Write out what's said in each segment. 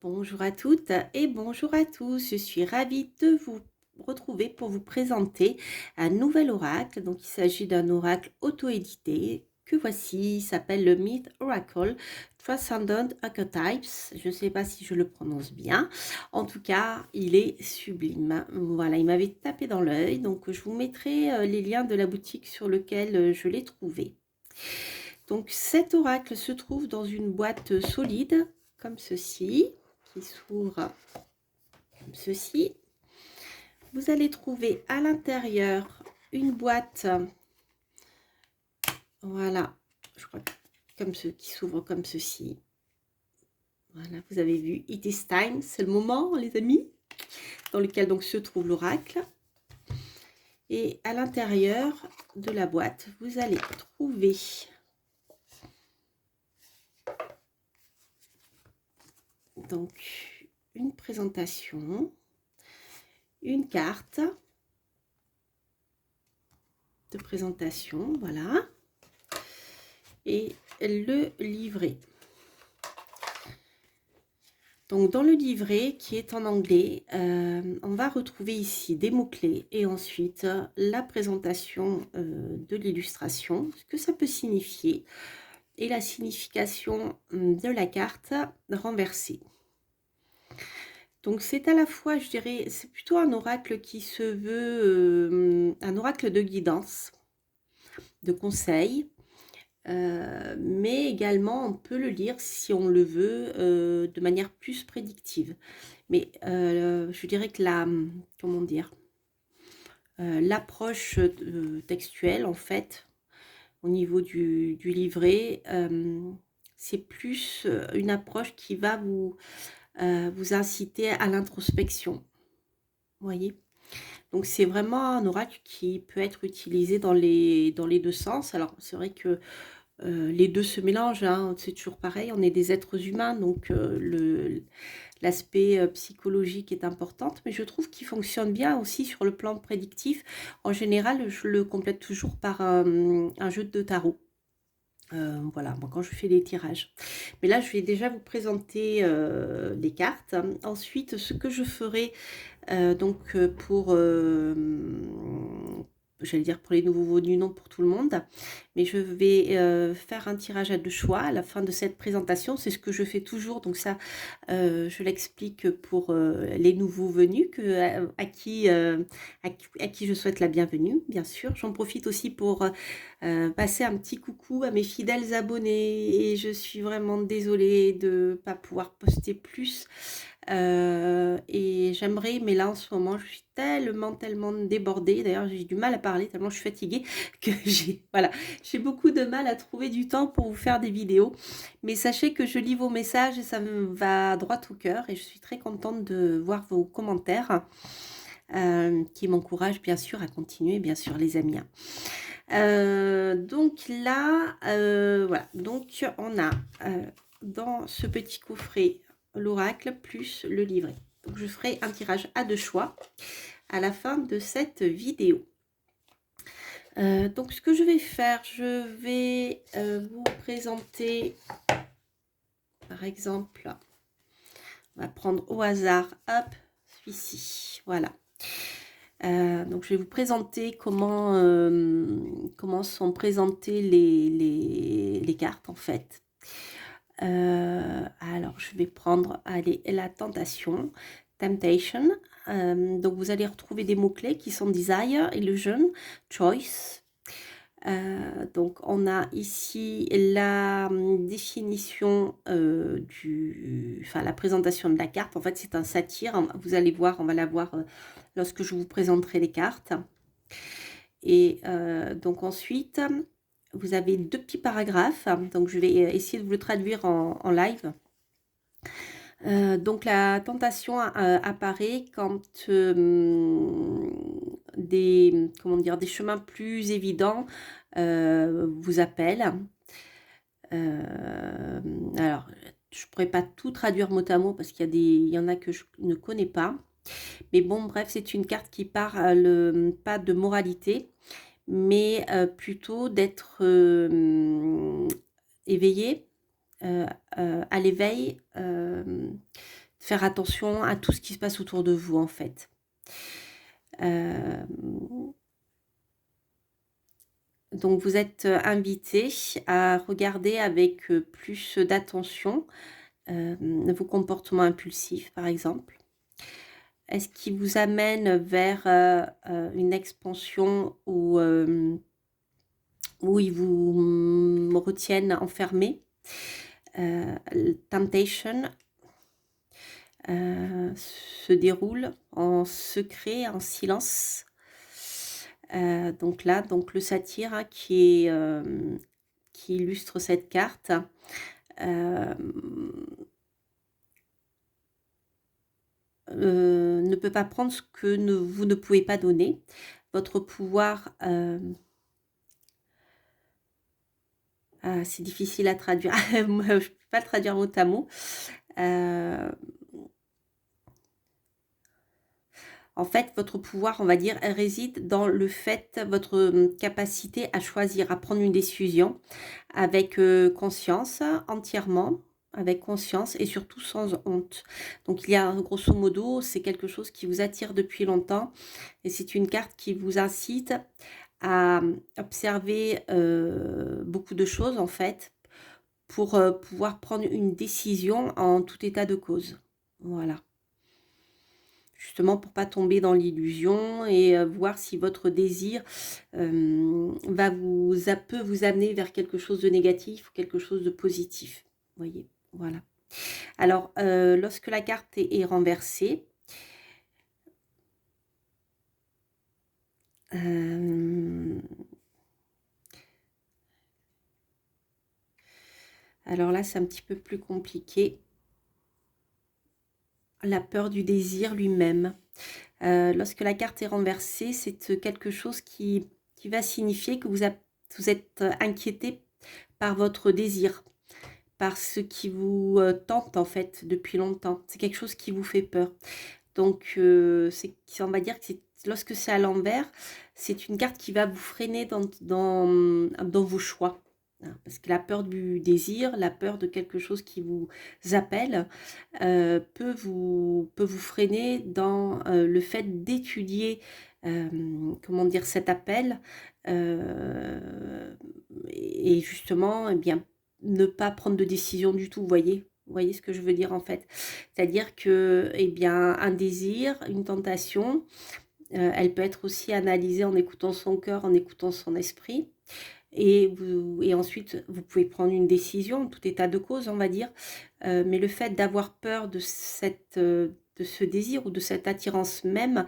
Bonjour à toutes et bonjour à tous. Je suis ravie de vous retrouver pour vous présenter un nouvel oracle. Donc, il s'agit d'un oracle auto-édité que voici. Il s'appelle le Myth Oracle Transcendent Archetypes. Je ne sais pas si je le prononce bien. En tout cas, il est sublime. Voilà, il m'avait tapé dans l'œil. Donc, je vous mettrai les liens de la boutique sur lequel je l'ai trouvé. Donc, cet oracle se trouve dans une boîte solide comme ceci, qui s'ouvre comme ceci. Vous allez trouver à l'intérieur une boîte, voilà, je crois comme ce qui s'ouvre comme ceci. Voilà, vous avez vu, it is time, c'est le moment, les amis, dans lequel donc se trouve l'oracle. Et à l'intérieur de la boîte, vous allez trouver donc une présentation, une carte de présentation, voilà, et le livret. Donc dans le livret qui est en anglais, on va retrouver ici des mots-clés et ensuite la présentation de l'illustration, ce que ça peut signifier, et la signification de la carte renversée. Donc c'est à la fois, je dirais, c'est plutôt un oracle qui se veut un oracle de guidance, de conseil, mais également on peut le lire si on le veut de manière plus prédictive. Mais je dirais que comment dire, l'approche textuelle en fait au niveau du livret, c'est plus une approche qui va vous inciter à l'introspection, voyez. Donc c'est vraiment un oracle qui peut être utilisé dans les deux sens. Alors c'est vrai que les deux se mélangent, hein, c'est toujours pareil, on est des êtres humains, donc l'aspect psychologique est important, mais je trouve qu'il fonctionne bien aussi sur le plan prédictif. En général, je le complète toujours par un jeu de tarot. Voilà, moi, quand je fais des tirages. Mais là, je vais déjà vous présenter les cartes. Ensuite, ce que je ferai donc pour j'allais dire pour les nouveaux venus, non pour tout le monde, mais je vais faire un tirage à deux choix à la fin de cette présentation. C'est ce que je fais toujours, donc ça je l'explique pour les nouveaux venus à qui je souhaite la bienvenue, bien sûr. J'en profite aussi pour passer un petit coucou à mes fidèles abonnés, et je suis vraiment désolée de ne pas pouvoir poster plus. Et j'aimerais, mais là en ce moment je suis tellement débordée, d'ailleurs j'ai du mal à parler tellement je suis fatiguée, que voilà, j'ai beaucoup de mal à trouver du temps pour vous faire des vidéos, mais sachez que je lis vos messages et ça me va droit au cœur, et je suis très contente de voir vos commentaires qui m'encouragent bien sûr à continuer, bien sûr les amis, hein. Donc là voilà, donc on a dans ce petit coffret l'oracle plus le livret. Donc je ferai un tirage à deux choix à la fin de cette vidéo. Donc ce que je vais faire, je vais vous présenter par exemple, on va prendre au hasard, hop, celui-ci, voilà. Donc je vais vous présenter comment sont présentées les cartes en fait. Alors je vais prendre, allez, la tentation, temptation. Donc vous allez retrouver des mots-clés qui sont desire, illusion, choice. Donc on a ici la définition enfin la présentation de la carte. En fait c'est un satyre, vous allez voir, on va la voir lorsque je vous présenterai les cartes. Et donc ensuite vous avez deux petits paragraphes, donc je vais essayer de vous le traduire en live. Donc la tentation apparaît quand des chemins plus évidents vous appellent. Alors, je pourrais pas tout traduire mot à mot parce qu'il y en a que je ne connais pas. Mais bon, bref, c'est une carte qui parle pas de moralité, mais plutôt d'être éveillé, à l'éveil, faire attention à tout ce qui se passe autour de vous, en fait. Donc vous êtes invité à regarder avec plus d'attention vos comportements impulsifs, par exemple. Est-ce qu'ils vous amènent vers une expansion où ils vous retiennent enfermés? Temptation se déroule en secret, en silence. Donc là, donc le satyre hein, qui illustre cette carte. Ne peut pas prendre ce que vous ne pouvez pas donner. Votre pouvoir, c'est difficile à traduire. Moi, je ne peux pas le traduire mot à mot. En fait, votre pouvoir, on va dire, réside dans le fait, votre capacité à choisir, à prendre une décision avec conscience, entièrement, avec conscience et surtout sans honte. Donc il y a grosso modo, c'est quelque chose qui vous attire depuis longtemps et c'est une carte qui vous incite à observer beaucoup de choses en fait pour pouvoir prendre une décision en tout état de cause. Voilà. Justement pour pas tomber dans l'illusion et voir si votre désir peut vous amener vers quelque chose de négatif ou quelque chose de positif. Vous voyez, voilà. Alors, lorsque la carte est renversée, alors là, c'est un petit peu plus compliqué. La peur du désir lui-même. Lorsque la carte est renversée, c'est quelque chose qui va signifier que vous êtes inquiété par votre désir, par ce qui vous tente en fait depuis longtemps. C'est quelque chose qui vous fait peur. Donc, on va dire que lorsque c'est à l'envers, c'est une carte qui va vous freiner dans vos choix. Parce que la peur du désir, la peur de quelque chose qui vous appelle, peut vous freiner dans le fait d'étudier, comment dire, cet appel, et justement, eh bien, ne pas prendre de décision du tout, vous voyez? Vous voyez ce que je veux dire en fait? C'est-à-dire que, eh bien, un désir, une tentation, elle peut être aussi analysée en écoutant son cœur, en écoutant son esprit. Et ensuite, vous pouvez prendre une décision, tout état de cause, on va dire. Mais le fait d'avoir peur de ce désir ou de cette attirance même,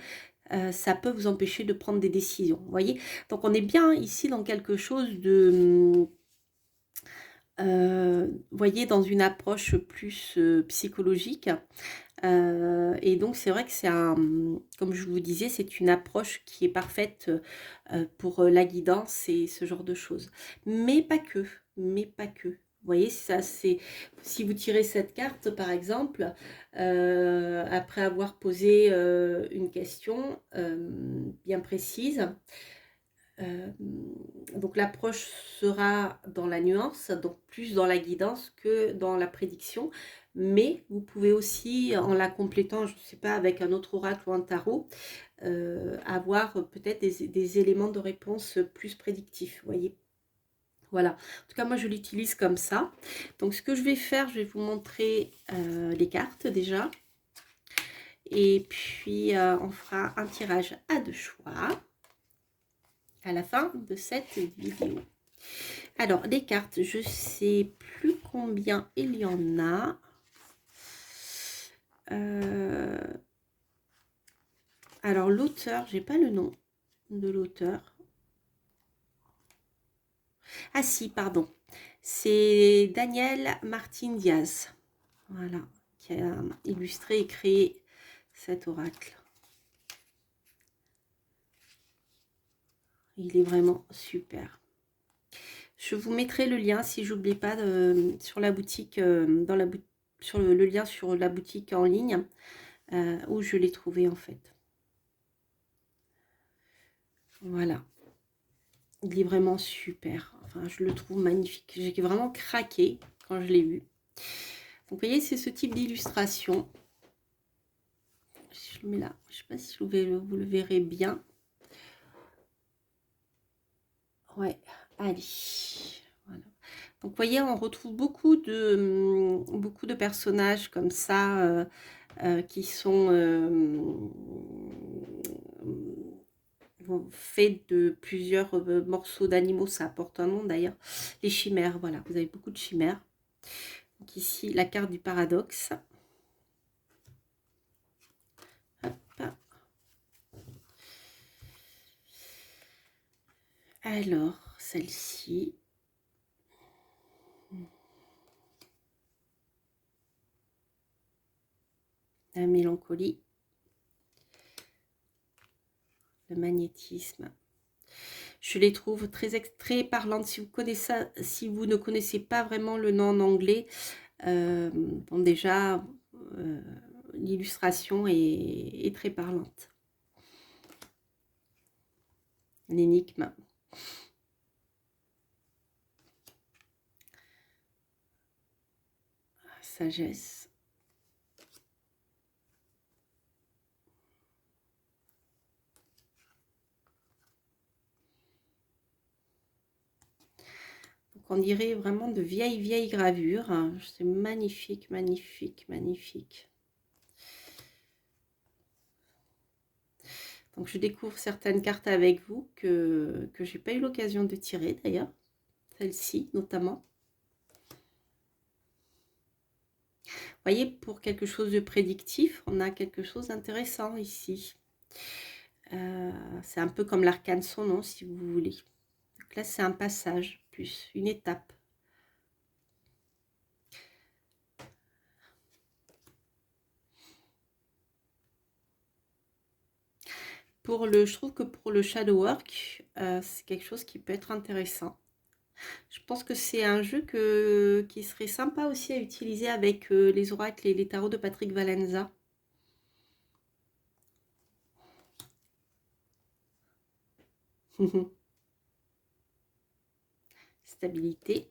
ça peut vous empêcher de prendre des décisions, vous voyez? Donc on est bien ici dans quelque chose de, voyez, dans une approche plus psychologique. Et donc c'est vrai que c'est comme je vous disais, c'est une approche qui est parfaite pour la guidance et ce genre de choses. Mais pas que, mais pas que. Vous voyez, ça c'est si vous tirez cette carte par exemple, après avoir posé une question bien précise, donc l'approche sera dans la nuance, donc plus dans la guidance que dans la prédiction, mais vous pouvez aussi, en la complétant, je ne sais pas, avec un autre oracle ou un tarot, avoir peut-être des éléments de réponse plus prédictifs, vous voyez. Voilà, en tout cas moi je l'utilise comme ça. Donc ce que je vais faire, je vais vous montrer les cartes déjà. Et puis on fera un tirage à deux choix à la fin de cette vidéo. Alors, les cartes, je sais plus combien il y en a. Alors, l'auteur, j'ai pas le nom de l'auteur. Ah si, pardon. C'est Daniel Martin Diaz. Voilà, qui a illustré et créé cet oracle. Il est vraiment super. Je vous mettrai le lien, si j'oublie pas, sur la boutique, sur le lien sur la boutique en ligne, où je l'ai trouvé en fait. Voilà. Il est vraiment super. Enfin, je le trouve magnifique. J'ai vraiment craqué quand je l'ai vu. Donc, vous voyez, c'est ce type d'illustration. je le mets là. Je ne sais pas si vous le verrez bien. Ouais, allez. Voilà. Donc, vous voyez, on retrouve beaucoup de personnages comme ça qui sont faits de plusieurs morceaux d'animaux. Ça apporte un nom d'ailleurs. Les chimères, voilà. Vous avez beaucoup de chimères. Donc, ici, la carte du paradoxe. Hop. Alors, celle-ci. La mélancolie. Le magnétisme. Je les trouve très parlantes. Si vous ne connaissez pas vraiment le nom en anglais, bon, déjà, l'illustration est très parlante. L'énigme. Sagesse. Donc on dirait vraiment de vieilles gravures. C'est magnifique, magnifique, magnifique. Donc je découvre certaines cartes avec vous que j'ai pas eu l'occasion de tirer d'ailleurs. Celle-ci notamment. Vous voyez, pour quelque chose de prédictif, on a quelque chose d'intéressant ici. C'est un peu comme l'arcane son nom, si vous voulez. Donc là, c'est un passage, plus une étape. Je trouve que pour le shadow work, c'est quelque chose qui peut être intéressant. Je pense que c'est un jeu qui serait sympa aussi à utiliser avec les oracles et les tarots de Patrick Valenza. Stabilité.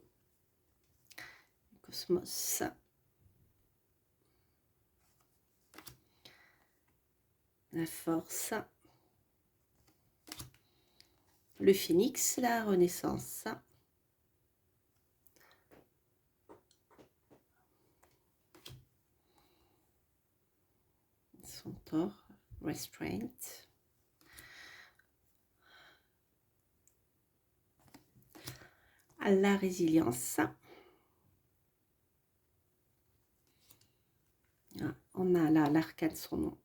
Cosmos. La force. Le phénix, la renaissance. Centaure, restraint. À la résilience. Ah, on a là l'arcane son nom.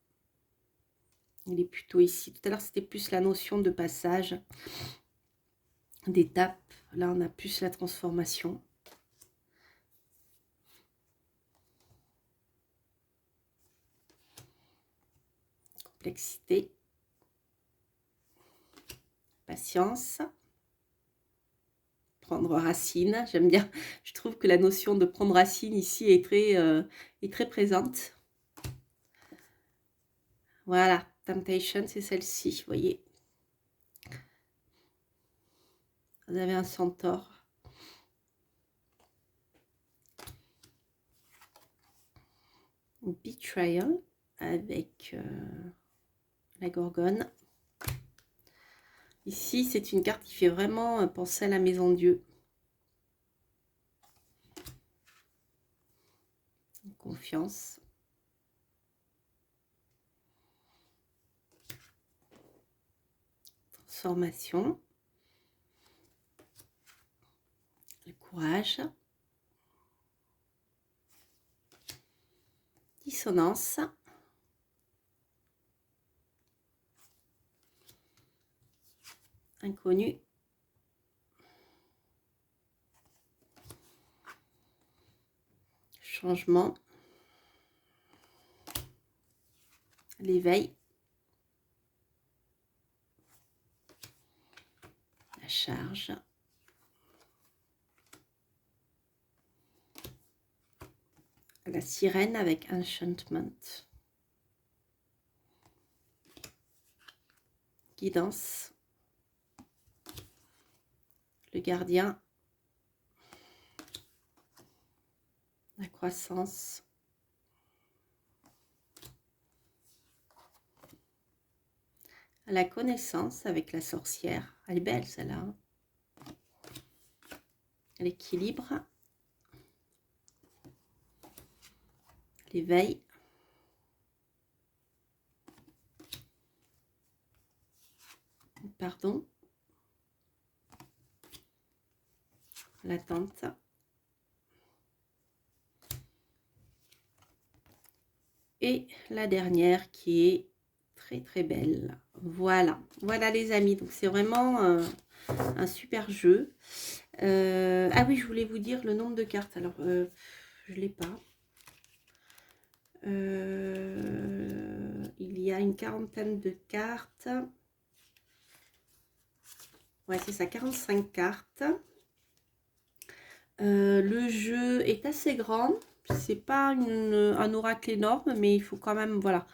Il est plutôt ici. Tout à l'heure, c'était plus la notion de passage, d'étape. Là, on a plus la transformation. Complexité. Patience. Prendre racine. J'aime bien. Je trouve que la notion de prendre racine ici est très présente. Voilà. Temptation, c'est celle-ci. Vous voyez. Vous avez un centaure. Betrayal avec la gorgone. Ici, c'est une carte qui fait vraiment penser à la maison Dieu. Confiance. Transformation. Le courage. Dissonance. Inconnu. Changement. L'éveil. La charge. La sirène avec enchantment. Guidance. Le gardien. La croissance. la connaissance avec la sorcière. Elle est belle celle-là. Hein. L'équilibre. L'éveil. Pardon. L'attente. Et la dernière qui est très très belle. Voilà, voilà les amis. Donc c'est vraiment un super jeu. Ah oui, je voulais vous dire le nombre de cartes. Alors, je ne l'ai pas. Il y a une quarantaine de cartes. Ouais, c'est ça, 45 cartes. Le jeu est assez grand. C'est pas un oracle énorme, mais il faut quand même, voilà.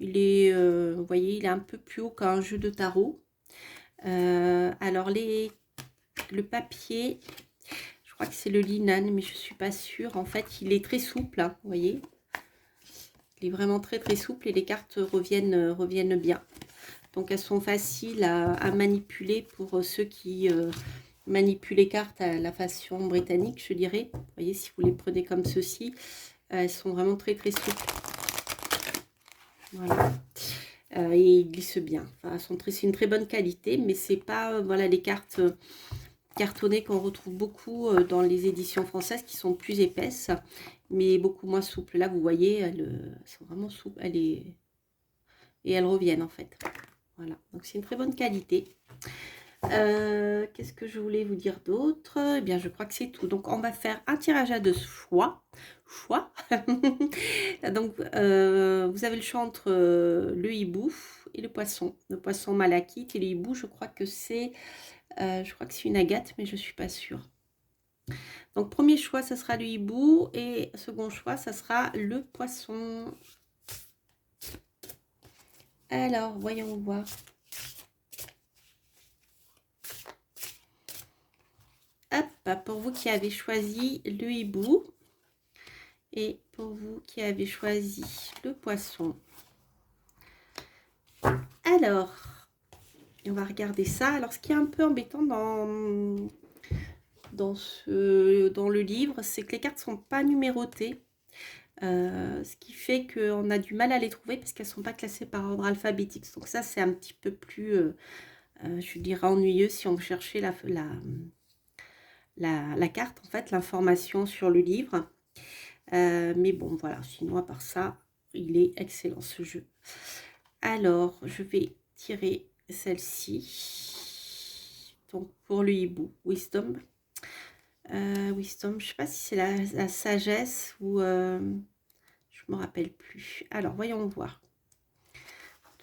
Il est, vous voyez, il est un peu plus haut qu'un jeu de tarot. Alors, le papier, je crois que c'est le linen, mais je suis pas sûre. En fait, il est très souple, hein, vous voyez. Il est vraiment très très souple et les cartes reviennent bien. Donc, elles sont faciles à manipuler pour ceux qui manipulent les cartes à la façon britannique, je dirais. Vous voyez, si vous les prenez comme ceci, elles sont vraiment très très souples. Voilà. Et ils glissent bien. Enfin, c'est une très bonne qualité, mais c'est pas voilà, les cartes cartonnées qu'on retrouve beaucoup dans les éditions françaises qui sont plus épaisses, mais beaucoup moins souples. Là, vous voyez, elles sont vraiment souples. Et elles reviennent en fait. Voilà, donc c'est une très bonne qualité. Qu'est-ce que je voulais vous dire d'autre? Eh bien, je crois que c'est tout. Donc, on va faire un tirage à deux choix. Donc, vous avez le choix entre le hibou et le poisson. Le poisson malachite et le hibou, je crois que c'est une agate, mais je ne suis pas sûre. Donc, premier choix, ça sera le hibou. Et second choix, ça sera le poisson. Alors, voyons voir. Hop, pour vous qui avez choisi le hibou et pour vous qui avez choisi le poisson. Alors, on va regarder ça. Alors, ce qui est un peu embêtant dans le livre, c'est que les cartes ne sont pas numérotées. Ce qui fait qu'on a du mal à les trouver parce qu'elles ne sont pas classées par ordre alphabétique. Donc ça, c'est un petit peu plus, je dirais, ennuyeux si on veut chercher la carte, en fait, l'information sur le livre. Mais bon, voilà, sinon, à part ça, il est excellent ce jeu. Alors, je vais tirer celle-ci. Donc, pour le hibou, Wisdom. Wisdom, je ne sais pas si c'est la sagesse ou... je ne me rappelle plus. Alors, voyons voir.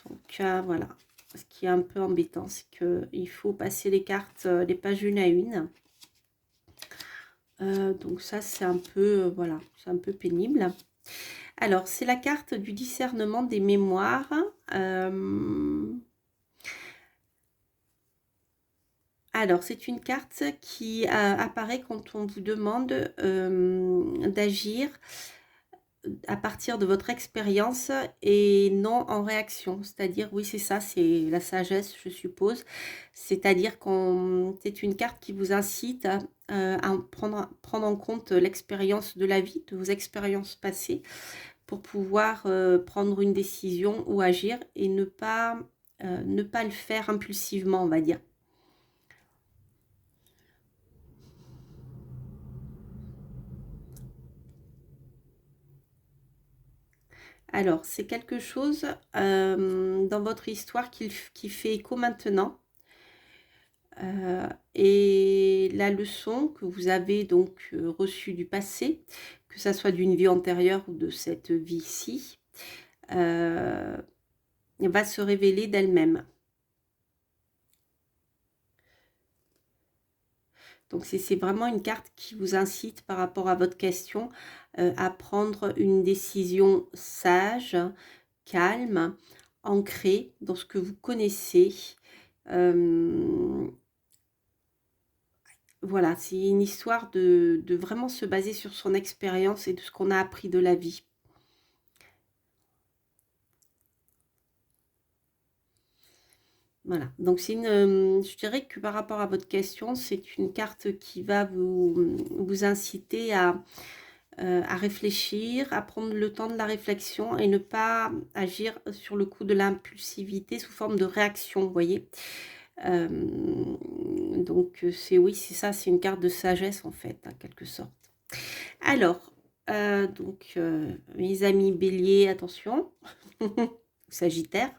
Donc, voilà. Ce qui est un peu embêtant, c'est qu'il faut passer les cartes, les pages une à une. Donc ça, c'est un peu, voilà, c'est un peu pénible. Alors, c'est la carte du discernement des mémoires. Alors, c'est une carte qui apparaît quand on vous demande d'agir à partir de votre expérience et non en réaction. C'est-à-dire, oui, c'est ça, c'est la sagesse, je suppose. C'est-à-dire que c'est une carte qui vous incite à prendre en compte l'expérience de la vie, de vos expériences passées, pour pouvoir prendre une décision ou agir et ne pas le faire impulsivement, on va dire. Alors, c'est quelque chose dans votre histoire qui fait écho maintenant. Et la leçon que vous avez donc reçue du passé, que ça soit d'une vie antérieure ou de cette vie-ci, va se révéler d'elle-même. Donc, c'est vraiment une carte qui vous incite par rapport à votre question à prendre une décision sage, calme, ancrée dans ce que vous connaissez. Voilà, c'est une histoire de vraiment se baser sur son expérience et de ce qu'on a appris de la vie. Voilà, donc c'est je dirais que par rapport à votre question, c'est une carte qui va vous inciter à réfléchir, à prendre le temps de la réflexion et ne pas agir sur le coup de l'impulsivité sous forme de réaction, vous voyez? Donc c'est oui, c'est ça, c'est une carte de sagesse en fait, en quelque sorte. Alors, donc mes amis bélier, attention, sagittaire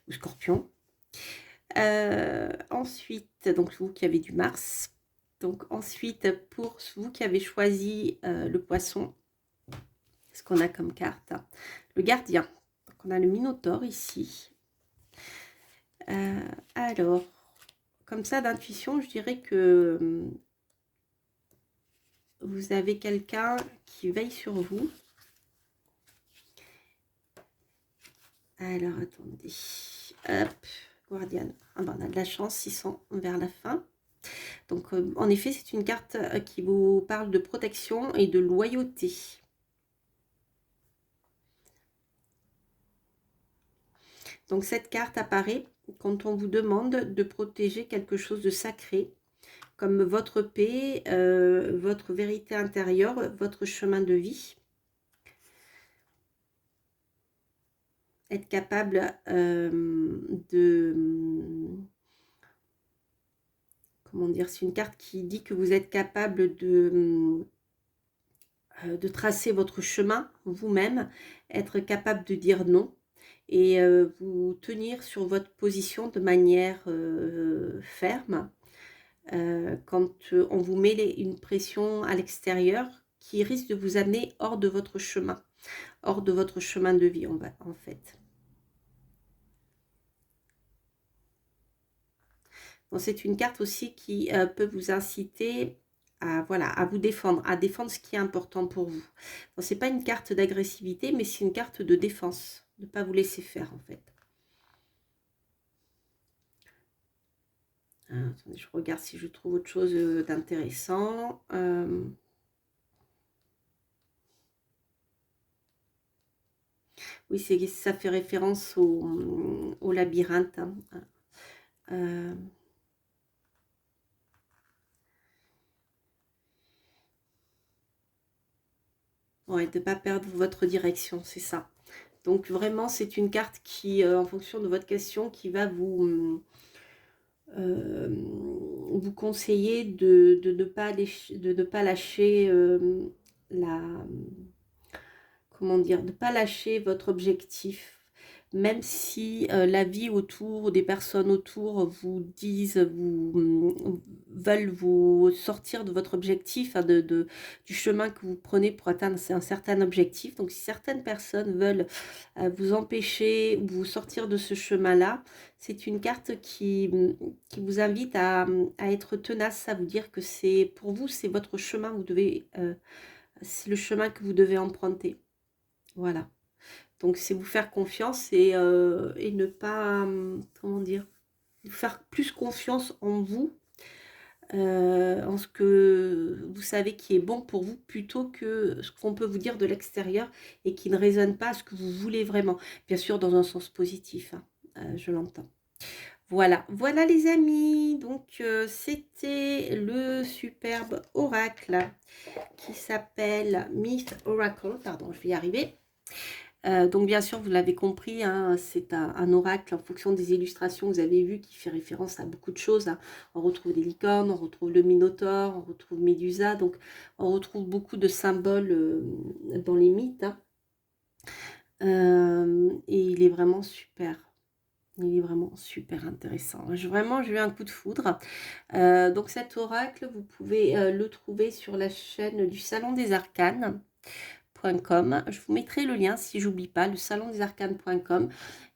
ou scorpion. Ensuite, donc vous qui avez du Mars. Donc ensuite, pour vous qui avez choisi le poisson, ce qu'on a comme carte, le gardien. Donc on a le Minotaure ici. Alors, comme ça d'intuition, je dirais que vous avez quelqu'un qui veille sur vous. Alors, attendez. Hop, Guardian. Ah ben, on a de la chance, ils sont vers la fin. Donc, en effet, c'est une carte qui vous parle de protection et de loyauté. Donc, cette carte apparaît quand on vous demande de protéger quelque chose de sacré, comme votre paix, votre vérité intérieure, votre chemin de vie. Être capable de... Comment dire? C'est une carte qui dit que vous êtes capable de tracer votre chemin vous-même, être capable de dire non et vous tenir sur votre position de manière ferme quand on vous met une pression à l'extérieur qui risque de vous amener hors de votre chemin de vie en fait. Donc c'est une carte aussi qui peut vous inciter à, voilà, à vous défendre, à défendre ce qui est important pour vous. Ce n'est pas une carte d'agressivité, mais c'est une carte de défense, de ne pas vous laisser faire en fait. Attendez, je regarde si je trouve autre chose d'intéressant. Oui, ça fait référence au labyrinthe. Hein. Ouais, de ne pas perdre votre direction, c'est ça. Donc vraiment, c'est une carte qui, en fonction de votre question, qui va vous conseiller de ne pas lâcher la, comment dire, de ne pas lâcher votre objectif, même si la vie autour, des personnes autour vous disent, veulent vous sortir de votre objectif, hein, du chemin que vous prenez pour atteindre un certain objectif. Donc si certaines personnes veulent vous empêcher ou vous sortir de ce chemin-là, c'est une carte qui vous invite à être tenace, à vous dire que c'est pour vous, c'est votre chemin, vous devez, c'est le chemin que vous devez emprunter. Voilà. Donc, c'est vous faire confiance et ne pas, comment dire, vous faire plus confiance en vous, en ce que vous savez qui est bon pour vous, plutôt que ce qu'on peut vous dire de l'extérieur et qui ne résonne pas à ce que vous voulez vraiment. Bien sûr, dans un sens positif, hein, je l'entends. Voilà, voilà les amis, donc c'était le superbe oracle qui s'appelle Myth Oracle, pardon, je vais y arriver. Donc bien sûr, vous l'avez compris, hein, c'est un oracle en fonction des illustrations, vous avez vu, qui fait référence à beaucoup de choses. Hein. On retrouve des licornes, on retrouve le Minotaure, on retrouve Médusa, donc on retrouve beaucoup de symboles dans les mythes. Hein. Et il est vraiment super. Il est vraiment super intéressant. Vraiment, j'ai eu un coup de foudre. Donc cet oracle, vous pouvez le trouver sur la chaîne du Salon des Arcanes. Je vous mettrai le lien si j'oublie pas, le salondesarcanes.com.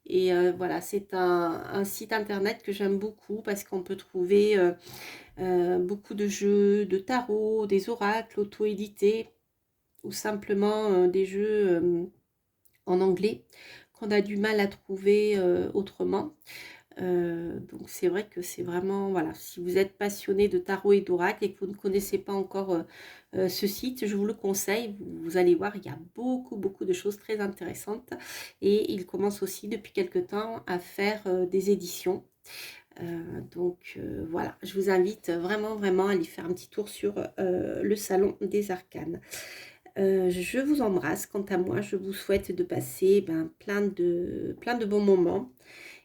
Et voilà, c'est un site internet que j'aime beaucoup parce qu'on peut trouver beaucoup de jeux de tarot, des oracles auto-édités ou simplement des jeux en anglais qu'on a du mal à trouver autrement. Donc c'est vrai que c'est vraiment, voilà, si vous êtes passionné de tarot et d'oracle et que vous ne connaissez pas encore ce site, je vous le conseille. Vous allez voir, il y a beaucoup de choses très intéressantes et il commence aussi depuis quelque temps à faire des éditions. Voilà, je vous invite vraiment, vraiment à aller faire un petit tour sur le salon des arcanes. Je vous embrasse. Quant à moi, je vous souhaite de passer plein de bons moments.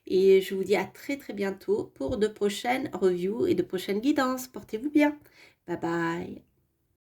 Et je vous dis à très très bientôt pour de prochaines reviews et de prochaines guidances. Portez-vous bien. Bye bye.